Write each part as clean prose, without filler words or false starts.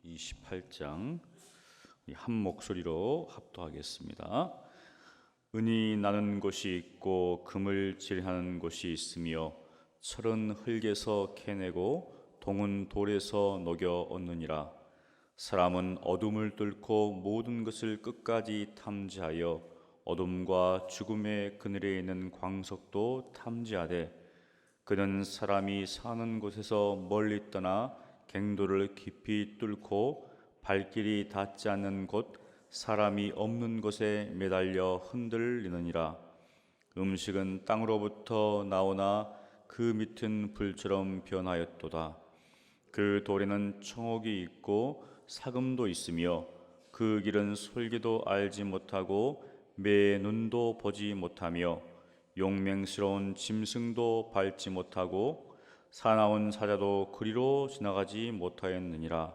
28장 한 목소리로 합독하겠습니다. 은이 나는 곳이 있고 금을 질하는 곳이 있으며 철은 흙에서 캐내고 동은 돌에서 녹여 얻느니라. 사람은 어둠을 뚫고 모든 것을 끝까지 탐지하여 어둠과 죽음의 그늘에 있는 광석도 탐지하되 그는 사람이 사는 곳에서 멀리 떠나 갱도를 깊이 뚫고 발길이 닿지 않는 곳 사람이 없는 곳에 매달려 흔들리느니라. 음식은 땅으로부터 나오나 그 밑은 불처럼 변하였도다. 그 돌에는 청옥이 있고 사금도 있으며 그 길은 솔기도 알지 못하고 매의 눈도 보지 못하며 용맹스러운 짐승도 밟지 못하고 사나운 사자도 그리로 지나가지 못하였느니라.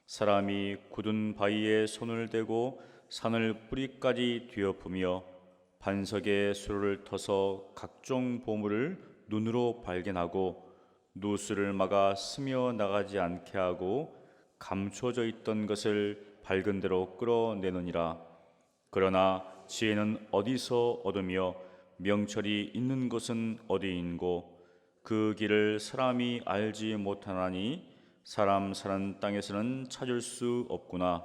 사람이 굳은 바위에 손을 대고 산을 뿌리까지 뒤엎으며 반석에 수로를 터서 각종 보물을 눈으로 발견하고 누수를 막아 스며 나가지 않게 하고 감춰져 있던 것을 밝은 대로 끌어내느니라. 그러나 지혜는 어디서 얻으며 명철이 있는 곳은 어디인고 그 길을 사람이 알지 못하나니 사람 사는 땅에서는 찾을 수 없구나.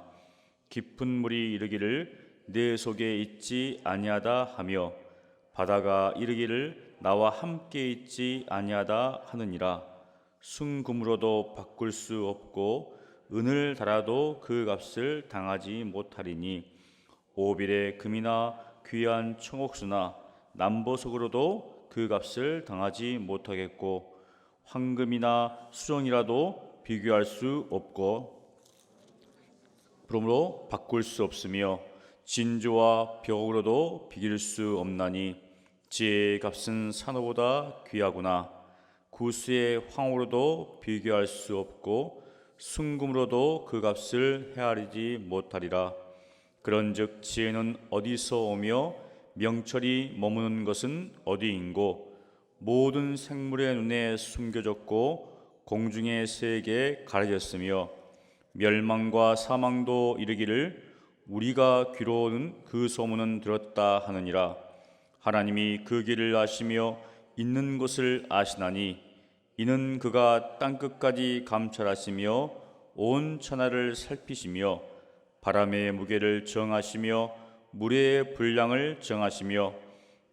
깊은 물이 이르기를 내 속에 있지 아니하다 하며 바다가 이르기를 나와 함께 있지 아니하다 하느니라. 순금으로도 바꿀 수 없고 은을 달아도 그 값을 당하지 못하리니 오빌의 금이나 귀한 청옥수나 남보석으로도 그 값을 당하지 못하겠고 황금이나 수정이라도 비교할 수 없고 그러므로 바꿀 수 없으며 진주와 벽으로도 비길 수 없나니 지혜의 값은 산호보다 귀하구나. 구수의 황으로도 비교할 수 없고 순금으로도 그 값을 헤아리지 못하리라. 그런즉 지혜는 어디서 오며 명철이 머무는 것은 어디인고 모든 생물의 눈에 숨겨졌고 공중의 새에게 가려졌으며 멸망과 사망도 이르기를 우리가 귀로는 그 소문은 들었다 하느니라. 하나님이 그 길을 아시며 있는 곳을 아시나니 이는 그가 땅끝까지 감찰하시며 온 천하를 살피시며 바람의 무게를 정하시며 물의 분량을 정하시며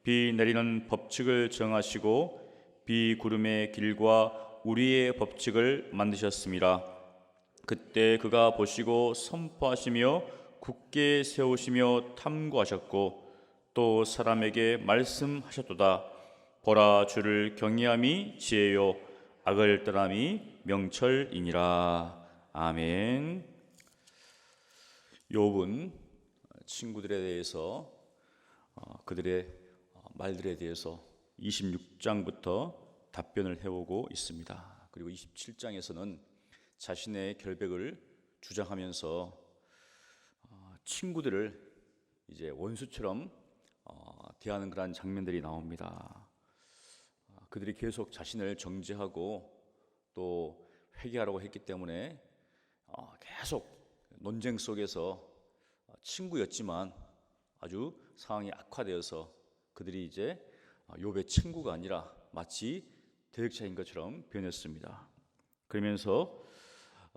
비 내리는 법칙을 정하시고 비구름의 길과 우리의 법칙을 만드셨습니다. 그때 그가 보시고 선포하시며 굳게 세우시며 탐구하셨고 또 사람에게 말씀하셨도다. 보라, 주를 경외함이 지혜요 악을 떠남이 명철이니라. 아멘. 욥은 친구들에 대해서 그들의 말들에 대해서 26장부터 답변을 해오고 있습니다. 그리고 27장에서는 자신의 결백을 주장하면서 친구들을 이제 원수처럼 대하는 그런 장면들이 나옵니다. 그들이 계속 자신을 정죄하고 또 회개하라고 했기 때문에 계속 논쟁 속에서 친구였지만 아주 상황이 악화되어서 그들이 이제 욥의 친구가 아니라 마치 대적자인 것처럼 변했습니다. 그러면서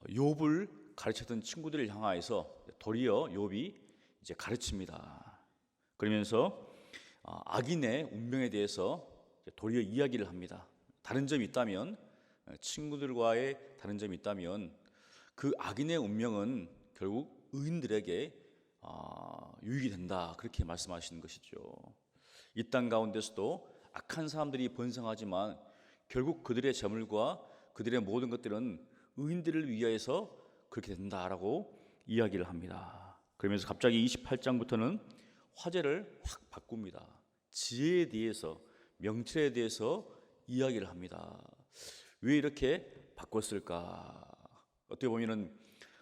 욥을 가르쳤던 친구들을 향하여서 도리어 욥이 이제 가르칩니다. 그러면서 악인의 운명에 대해서 도리어 이야기를 합니다. 다른 점이 있다면 친구들과의 다른 점이 있다면 그 악인의 운명은 결국 의인들에게 유익이 된다, 그렇게 말씀하시는 것이죠. 이 땅 가운데서도 악한 사람들이 번성하지만 결국 그들의 재물과 그들의 모든 것들은 의인들을 위하여서 그렇게 된다라고 이야기를 합니다. 그러면서 갑자기 28장부터는 화제를 확 바꿉니다. 지혜에 대해서, 명철에 대해서 이야기를 합니다. 왜 이렇게 바꿨을까? 어떻게 보면은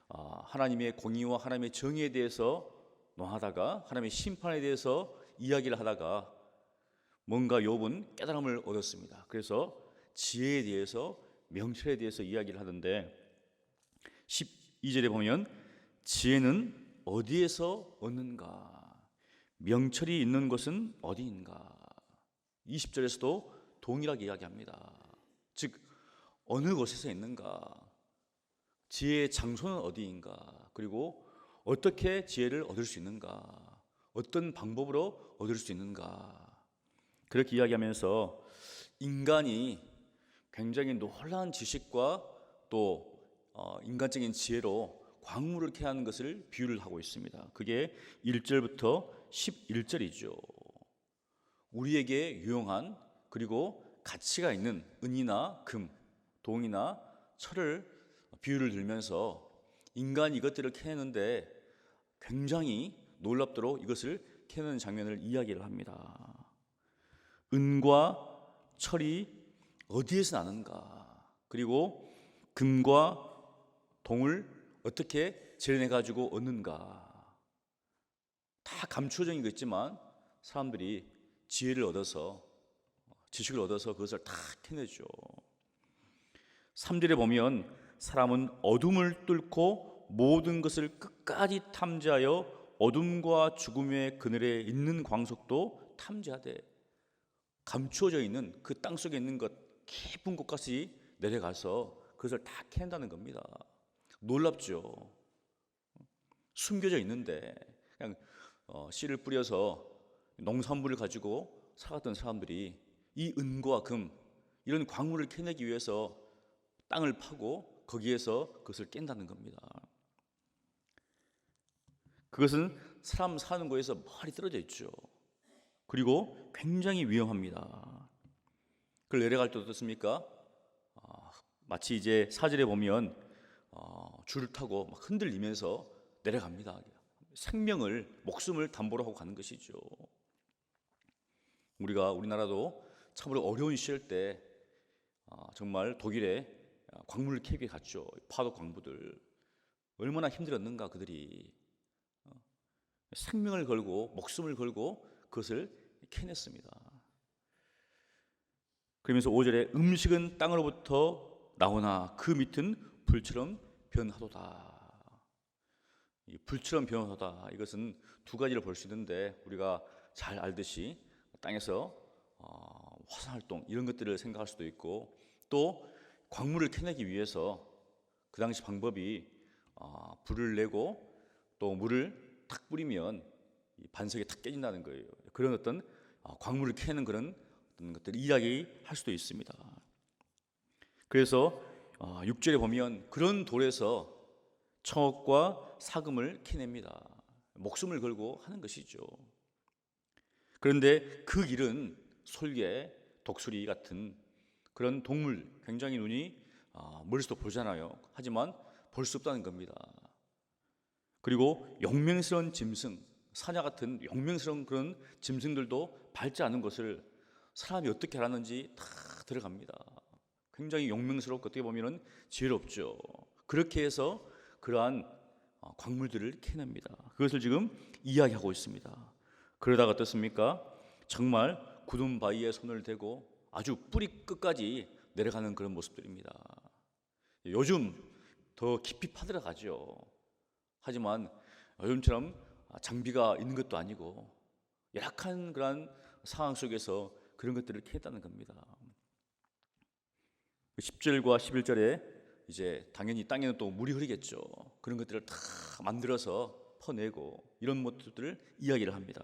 하나님의 공의와 하나님의 정의에 대해서 논하다가 하나님의 심판에 대해서 이야기를 하다가 뭔가 욥은 깨달음을 얻었습니다. 그래서 지혜에 대해서, 명철에 대해서 이야기를 하던데 12절에 보면 지혜는 어디에서 얻는가? 명철이 있는 곳은 어디인가? 20절에서도 동일하게 이야기합니다. 즉 어느 곳에서 있는가? 지혜의 장소는 어디인가? 그리고 어떻게 지혜를 얻을 수 있는가? 어떤 방법으로 얻을 수 있는가? 그렇게 이야기하면서 인간이 굉장히 놀라운 지식과 또 인간적인 지혜로 광물을 캐하는 것을 비유를 하고 있습니다. 그게 1절부터 11절이죠. 우리에게 유용한 그리고 가치가 있는 은이나 금, 동이나 철을 비유를 들면서 인간이 이것들을 캐내는데 굉장히 놀랍도록 이것을 캐내는 장면을 이야기를 합니다. 은과 철이 어디에서 나는가? 그리고 금과 동을 어떻게 재련해 가지고 얻는가? 다 감추어진 거 있지만 사람들이 지혜를 얻어서 지식을 얻어서 그것을 다 캐내죠. 3절에 보면 사람은 어둠을 뚫고 모든 것을 끝까지 탐지하여 어둠과 죽음의 그늘에 있는 광석도 탐지하되 감추어져 있는 그 땅 속에 있는 것 깊은 곳까지 내려가서 그것을 다 캐낸다는 겁니다. 놀랍죠. 숨겨져 있는데 그냥 씨를 뿌려서 농산물을 가지고 살았던 사람들이 이 은과 금 이런 광물을 캐내기 위해서 땅을 파고 거기에서 그것을 깬다는 겁니다. 그것은 사람 사는 곳에서 멀리 떨어져 있죠. 그리고 굉장히 위험합니다. 그걸 내려갈 때 어떻습니까? 마치 이제 4절에 보면 줄을 타고 막 흔들리면서 내려갑니다. 생명을 목숨을 담보로 하고 가는 것이죠. 우리나라도 참으로 어려운 시절 때 정말 독일에 광물 캐비에 갔죠. 파도 광부들 얼마나 힘들었는가. 그들이 생명을 걸고 목숨을 걸고 그것을 캐냈습니다. 그러면서 5절에 음식은 땅으로부터 나오나 그 밑은 불처럼 변하도다. 이 불처럼 변하다, 이것은 두 가지를 볼 수 있는데 우리가 잘 알듯이 땅에서 화산활동 이런 것들을 생각할 수도 있고, 또 광물을 캐내기 위해서 그 당시 방법이 불을 내고 또 물을 탁 뿌리면 반석이 탁 깨진다는 거예요. 그런 어떤 광물을 캐는 그런 어떤 것들을 이야기할 수도 있습니다. 그래서 6절에 보면 그런 돌에서 청옥과 사금을 캐냅니다. 목숨을 걸고 하는 것이죠. 그런데 그 길은 솔개, 독수리 같은 그런 동물, 굉장히 눈이 멀리서도 보잖아요. 하지만 볼 수 없다는 겁니다. 그리고 용맹스러운 짐승, 사냐 같은 용맹스러운 그런 짐승들도 밟지 않은 것을 사람이 어떻게 알았는지 다 들어갑니다. 굉장히 용맹스럽고 어떻게 보면 지혜롭죠. 그렇게 해서 그러한 광물들을 캐냅니다. 그것을 지금 이야기하고 있습니다. 그러다가 어떻습니까? 정말 굳은 바위에 손을 대고 아주 뿌리 끝까지 내려가는 그런 모습들입니다. 요즘 더 깊이 파들어가죠. 하지만 요즘처럼 장비가 있는 것도 아니고 열악한 그런 상황 속에서 그런 것들을 캐냈다는 겁니다. 10절과 11절에 이제 당연히 땅에는 또 물이 흐르겠죠. 그런 것들을 다 만들어서 퍼내고 이런 모습들을 이야기를 합니다.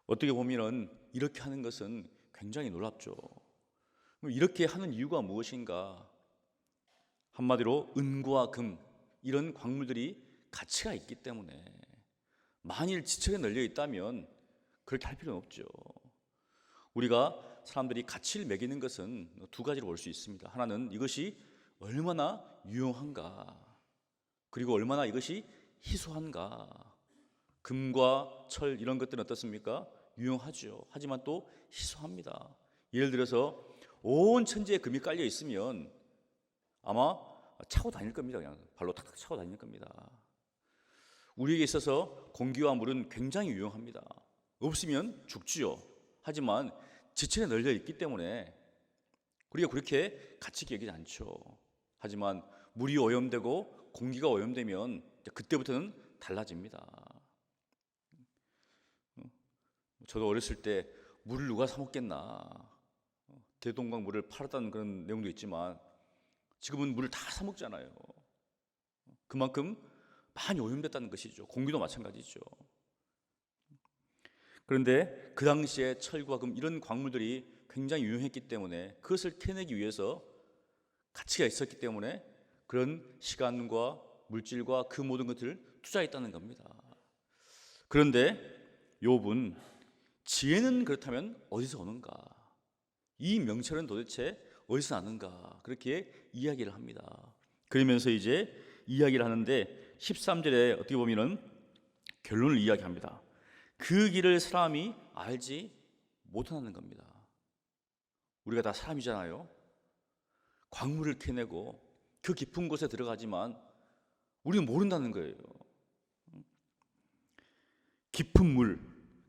어떻게 보면은 이렇게 하는 것은 굉장히 놀랍죠. 이렇게 하는 이유가 무엇인가? 한마디로 은과 금 이런 광물들이 가치가 있기 때문에, 만일 지척에 널려 있다면 그렇게 할 필요는 없죠. 우리가 사람들이 가치를 매기는 것은 두 가지로 볼 수 있습니다. 하나는 이것이 얼마나 유용한가, 그리고 얼마나 이것이 희소한가. 금과 철 이런 것들은 어떻습니까? 유용하죠. 하지만 또 희소합니다. 예를 들어서 온 천지에 금이 깔려 있으면 아마 차고 다닐 겁니다. 그냥 발로 탁탁 차고 다닐 겁니다. 우리에게 있어서 공기와 물은 굉장히 유용합니다. 없으면 죽지요. 하지만 지천에 널려 있기 때문에 우리가 그렇게 가치 여기지 않죠. 하지만 물이 오염되고 공기가 오염되면 그때부터는 달라집니다. 저도 어렸을 때 물을 누가 사 먹겠나, 대동강 물을 팔았다는 그런 내용도 있지만 지금은 물을 다 사 먹잖아요. 그만큼 많이 오염됐다는 것이죠. 공기도 마찬가지죠. 그런데 그 당시에 철과 금 이런 광물들이 굉장히 유용했기 때문에 그것을 캐내기 위해서 가치가 있었기 때문에 그런 시간과 물질과 그 모든 것들을 투자했다는 겁니다. 그런데 욥은 지혜는 그렇다면 어디서 오는가? 이 명철은 도대체 어디서 나는가? 그렇게 이야기를 합니다. 그러면서 이제 이야기를 하는데 13절에 어떻게 보면은 결론을 이야기합니다. 그 길을 사람이 알지 못하는 겁니다. 우리가 다 사람이잖아요. 광물을 캐내고 그 깊은 곳에 들어가지만 우리는 모른다는 거예요. 깊은 물,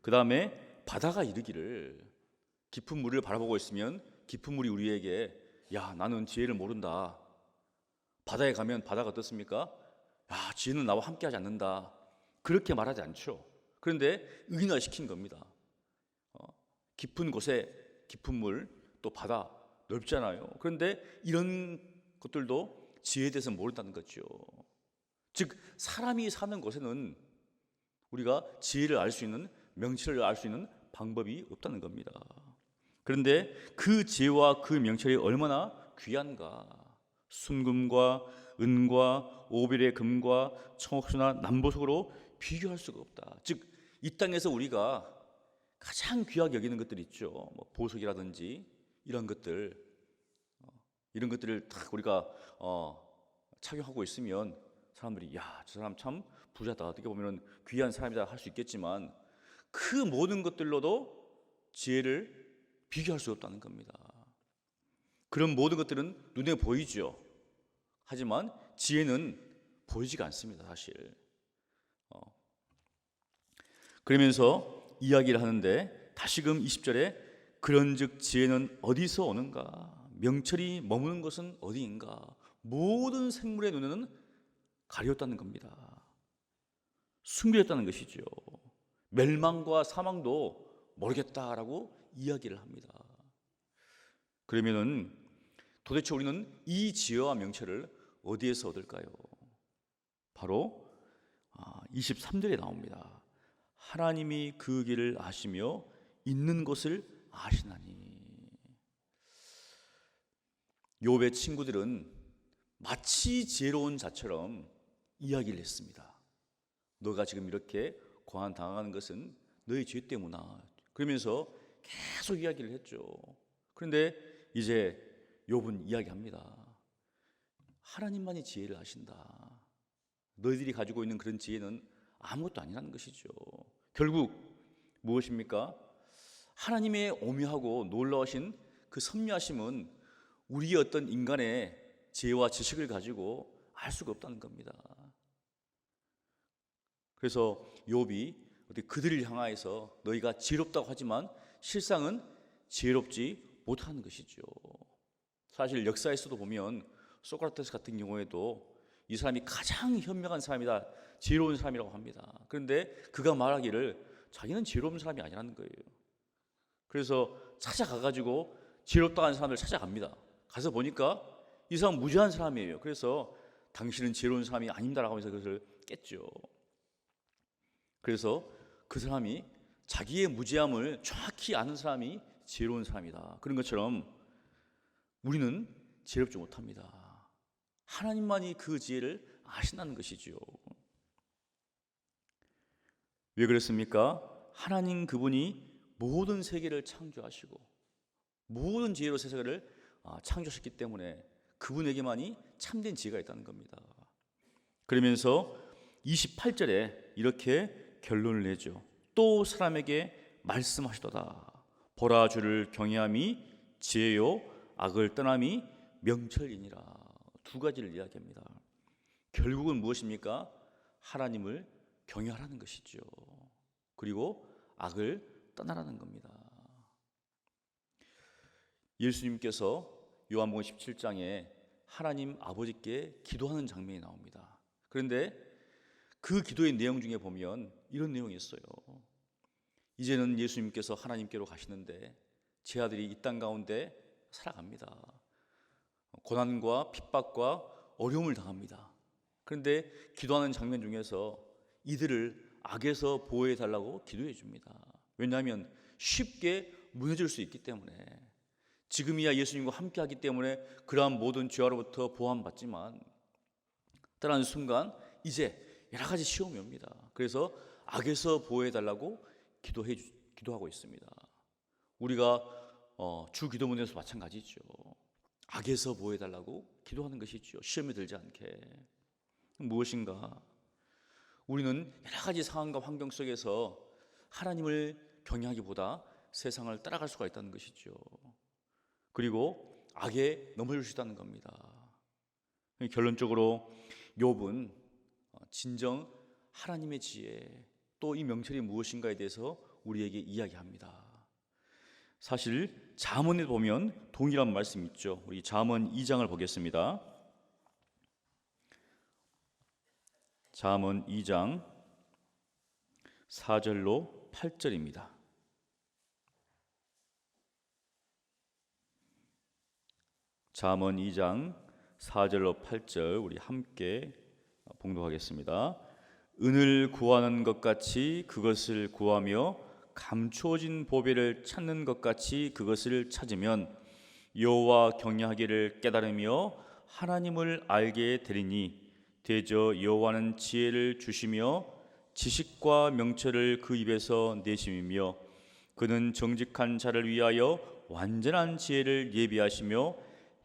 그 다음에 바다가 이르기를, 깊은 물을 바라보고 있으면 깊은 물이 우리에게 야, 나는 지혜를 모른다. 바다에 가면 바다가 어떻습니까? 야, 지혜는 나와 함께하지 않는다. 그렇게 말하지 않죠. 그런데 의인화시킨 겁니다. 깊은 곳에 깊은 물, 또 바다 넓잖아요. 그런데 이런 것들도 지혜에 대해서 모른다는 거죠. 즉 사람이 사는 곳에는 우리가 지혜를 알 수 있는, 명철을 알 수 있는 방법이 없다는 겁니다. 그런데 그 지혜와 그 명철이 얼마나 귀한가. 순금과 은과 오벨의 금과 청옥수나 남보석으로 비교할 수가 없다. 즉 이 땅에서 우리가 가장 귀하게 여기는 것들 있죠. 뭐 보석이라든지 이런 것들, 이런 것들을 딱 우리가 착용하고 있으면 사람들이 야, 저 사람 참 부자다, 어떻게 보면 귀한 사람이다 할 수 있겠지만 그 모든 것들로도 지혜를 비교할 수 없다는 겁니다. 그런 모든 것들은 눈에 보이죠. 하지만 지혜는 보이지가 않습니다, 사실. 그러면서 이야기를 하는데 다시금 20절에 그런즉 지혜는 어디서 오는가? 명철이 머무는 것은 어디인가? 모든 생물의 눈에는 가렸다는 겁니다. 숨겨졌다는 것이죠. 멸망과 사망도 모르겠다라고 이야기를 합니다. 그러면은 도대체 우리는 이 지혜와 명철을 어디에서 얻을까요? 바로 23절에 나옵니다. 하나님이 그 길을 아시며 있는 것을 아시나니. 욥의 친구들은 마치 지혜로운 자처럼 이야기를 했습니다. 너가 지금 이렇게 고난당하는 것은 너의 죄 때문이다. 그러면서 계속 이야기를 했죠. 그런데 이제 욥은 이야기합니다. 하나님만이 지혜를 아신다. 너희들이 가지고 있는 그런 지혜는 아무것도 아니라는 것이죠. 결국 무엇입니까? 하나님의 오묘하고 놀라우신 그 선미하심은 우리의 어떤 인간의 지혜와 지식을 가지고 알 수가 없다는 겁니다. 그래서 욥이 그들을 향하여서 너희가 지혜롭다고 하지만 실상은 지혜롭지 못하는 것이죠. 사실 역사에서도 보면 소크라테스 같은 경우에도 이 사람이 가장 현명한 사람이다, 지혜로운 사람이라고 합니다. 그런데 그가 말하기를 자기는 지혜로운 사람이 아니라는 거예요. 그래서 찾아가가지고 지혜롭다고 하는 사람들 찾아갑니다. 가서 보니까 이 사람 무지한 사람이에요. 그래서 당신은 지혜로운 사람이 아닙니다라고 하면서 그것을 깼죠. 그래서 그 사람이 자기의 무지함을 정확히 아는 사람이 지혜로운 사람이다. 그런 것처럼 우리는 지혜롭지 못합니다. 하나님만이 그 지혜를 아신다는 것이죠. 왜 그렇습니까? 하나님 그분이 모든 세계를 창조하시고 모든 지혜로 세상을 창조하셨기 때문에 그분에게만이 참된 지혜가 있다는 겁니다. 그러면서 28절에 이렇게 결론을 내죠. 또 사람에게 말씀하시도다. 보라, 주를 경외함이 지혜요 악을 떠남이 명철이니라. 두 가지를 이야기합니다. 결국은 무엇입니까? 하나님을 경외하라는 것이죠. 그리고 악을 떠나라는 겁니다. 예수님께서 요한복음 17장에 하나님 아버지께 기도하는 장면이 나옵니다. 그런데 그 기도의 내용 중에 보면 이런 내용이 있어요. 이제는 예수님께서 하나님께로 가시는데 제 아들이 이 땅 가운데 살아갑니다. 고난과 핍박과 어려움을 당합니다. 그런데 기도하는 장면 중에서 이들을 악에서 보호해 달라고 기도해 줍니다. 왜냐하면 쉽게 무너질 수 있기 때문에. 지금이야 예수님과 함께 하기 때문에 그러한 모든 죄로부터 보호받지만 떠나는 순간 이제 여러 가지 시험이 옵니다. 그래서 악에서 보호해 달라고 기도하고 있습니다. 우리가 주 기도문에서 마찬가지죠. 악에서 보호해 달라고 기도하는 것이죠. 시험에 들지 않게. 무엇인가? 우리는 여러 가지 상황과 환경 속에서 하나님을 경외하기보다 세상을 따라갈 수가 있다는 것이죠. 그리고 악에 넘어질 수 있다는 겁니다. 결론적으로 욥은 진정 하나님의 지혜, 또 이 명철이 무엇인가에 대해서 우리에게 이야기합니다. 사실 잠언에 보면 동일한 말씀이 있죠. 우리 잠언 2장을 보겠습니다. 잠언 2장 4절로 8절입니다. 잠언 2장 4절로 8절 우리 함께 봉독하겠습니다. 은을 구하는 것 같이 그것을 구하며 감추어진 보배를 찾는 것 같이 그것을 찾으면 여호와 경외하기를 깨달으며 하나님을 알게 되리니 대저 여호와는 지혜를 주시며 지식과 명철을 그 입에서 내심이며 그는 정직한 자를 위하여 완전한 지혜를 예비하시며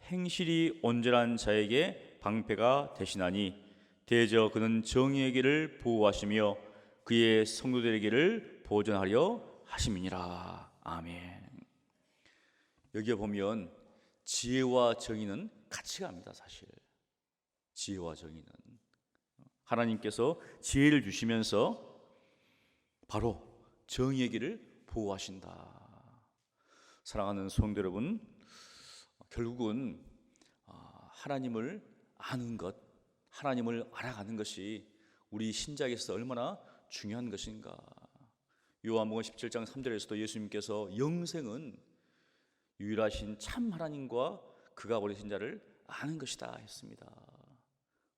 행실이 온전한 자에게 방패가 되시나니 대저 그는 정의의 길을 보호하시며 그의 성도들에게를 보존하려 하심이니라. 아멘. 여기에 보면 지혜와 정의는 같이 갑니다. 사실 지혜와 정의는 하나님께서 지혜를 주시면서 바로 정의의 길을 보호하신다. 사랑하는 성도 여러분, 결국은 하나님을 아는 것, 하나님을 알아가는 것이 우리 신자에게서 얼마나 중요한 것인가. 요한복음 17장 3절에서도 예수님께서 영생은 유일하신 참 하나님과 그가 보내신 자를 아는 것이다 했습니다.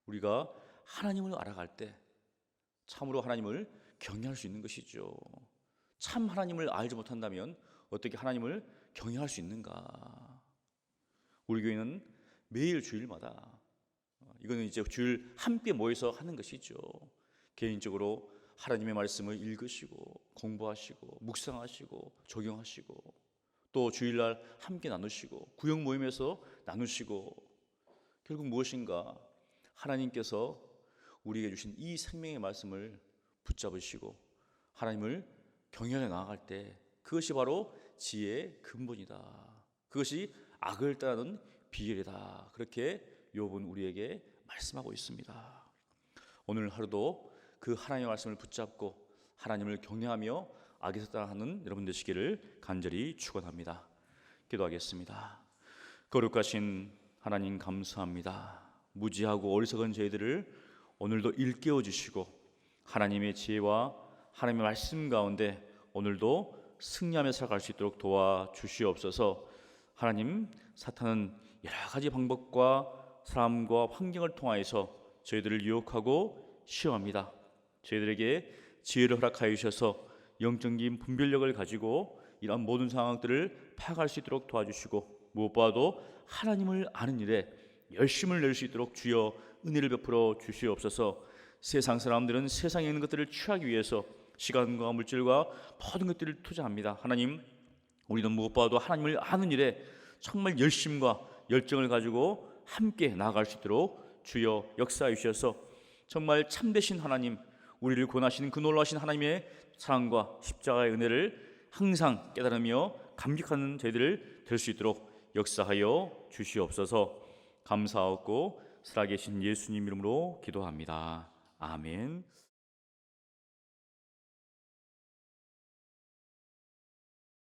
우리가 하나님을 알아갈 때 참으로 하나님을 경외할 수 있는 것이죠. 참 하나님을 알지 못한다면 어떻게 하나님을 경외할 수 있는가? 우리 교회는 매일 주일마다 이거는 이제 주일 함께 모여서 하는 것이죠. 개인적으로 하나님의 말씀을 읽으시고 공부하시고 묵상하시고 적용하시고 또 주일날 함께 나누시고 구역 모임에서 나누시고 결국 무엇인가 하나님께서 우리에게 주신 이 생명의 말씀을 붙잡으시고 하나님을 경외하여 나아갈 때 그것이 바로 지혜의 근본이다. 그것이 악을 따르는 비결이다. 그렇게 욥은 우리에게 말씀하고 있습니다. 오늘 하루도 그 하나님의 말씀을 붙잡고 하나님을 경외하며 악에서 따라하는 여러분 되시기를 간절히 축원합니다. 기도하겠습니다. 거룩하신 하나님 감사합니다. 무지하고 어리석은 저희들을 오늘도 일깨워 주시고 하나님의 지혜와 하나님의 말씀 가운데 오늘도 승리하며 살아갈 수 있도록 도와주시옵소서. 하나님, 사탄은 여러 가지 방법과 사람과 환경을 통하여서 저희들을 유혹하고 시험합니다. 저희들에게 지혜를 허락하여 주셔서 영적인 분별력을 가지고 이러한 모든 상황들을 파악할 수 있도록 도와주시고 무엇보다도 하나님을 아는 일에 열심을 낼 수 있도록 주여 은혜를 베풀어 주시옵소서. 세상 사람들은 세상에 있는 것들을 취하기 위해서 시간과 물질과 모든 것들을 투자합니다. 하나님, 우리는 무엇보다도 하나님을 아는 일에 정말 열심과 열정을 가지고 함께 나아갈 수 있도록 주여 역사해 주셔서 정말 참되신 하나님, 우리를 구원하시는 그 놀라우신 하나님의 사랑과 십자가의 은혜를 항상 깨달으며 감격하는 저희들 될 수 있도록 역사하여 주시옵소서. 감사하고 살아계신 예수님 이름으로 기도합니다. 아멘.